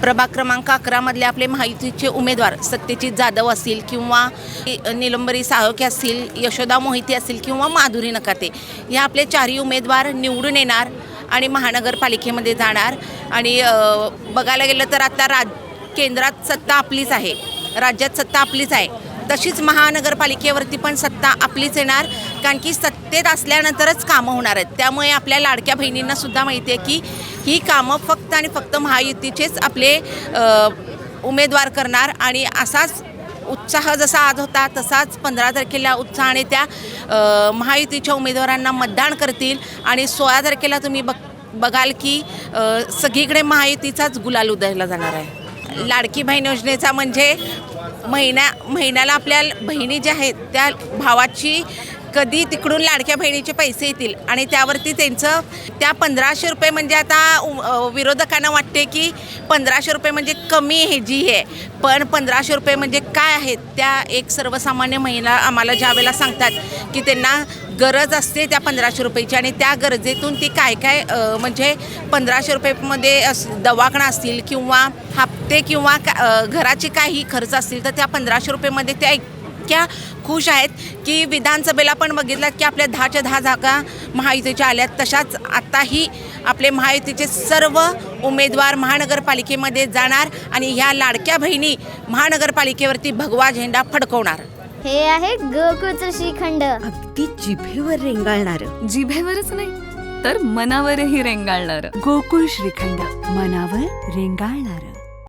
प्रभाग क्रमांक 11 मधले आपले महायुतीचे उमेदवार सत्यजित जाधव असतील किंवा निलंबरी साळोखे असतील, यशोदा मोहिते असतील किंवा माधुरी नकाते, या आपले चारही उमेदवार निवडून येणार आणि महानगरपालिकेमध्ये जाणार. आणि बघायला गेलं तर आता केंद्रात सत्ता आपलीच आहे, राज्यात सत्ता आपलीच आहे, तशीच महानगरपालिकेवरती पण सत्ता आपलीच येणार. कारण की सत्तेत असल्यानंतरच कामं होणार आहेत. त्यामुळे आपल्या लाडक्या बहिणींनासुद्धा माहिती आहे की ही कामं फक्त आणि फक्त महायुतीचेच आपले उमेदवार करणार. आणि असाच उत्साह जसा आज होता तसाच 15 तारखेला उत्साहाने त्या महायुतीच्या उमेदवारांना मतदान करतील. आणि 16 तारखेला तुम्ही बघाल की सगळीकडे महायुतीचाच गुलाल उधळला जाणार आहे. लाडकी बहीण योजनेचा म्हणजे महिन्याला आपल्या बहिणी ज्या आहेत त्या भावाची कधी तिकडून लाडक्या बहिणीचे पैसे येतील आणि त्यावरती त्यांचं त्या 1500 रुपये म्हणजे आता विरोधकांना वाटते की 1500 रुपये म्हणजे कमी हे जी आहे, पण 1500 रुपये म्हणजे काय आहेत त्या एक सर्वसामान्य महिला आम्हाला ज्या वेळेला सांगतात की त्यांना गरज असते त्या 1500 रुपयाची आणि त्या गरजेतून ती काय म्हणजे 1500 रुपयेमध्ये दवाखाना असतील किंवा हप्ते किंवा घराचे काही खर्च असतील तर त्या 1500 रुपयेमध्ये त्या इतक्या खुश आहेत की विधानसभेला पण बघितलं की आपल्या 10च्या 10 जागा महायुतीच्या आल्यात. तशाच आत्ताही आपले महायुतीचे सर्व उमेदवार महानगरपालिकेमध्ये जाणार आणि ह्या लाडक्या बहिणी महानगरपालिकेवरती भगवा झेंडा फडकवणार. हे आहे गोकुळचं श्रीखंड, अगदी जिभेवर रेंगाळणार. जिभेवरच नाही तर मनावरही रेंगाळणार. गोकुळ श्रीखंड, मनावर रेंगाळणार.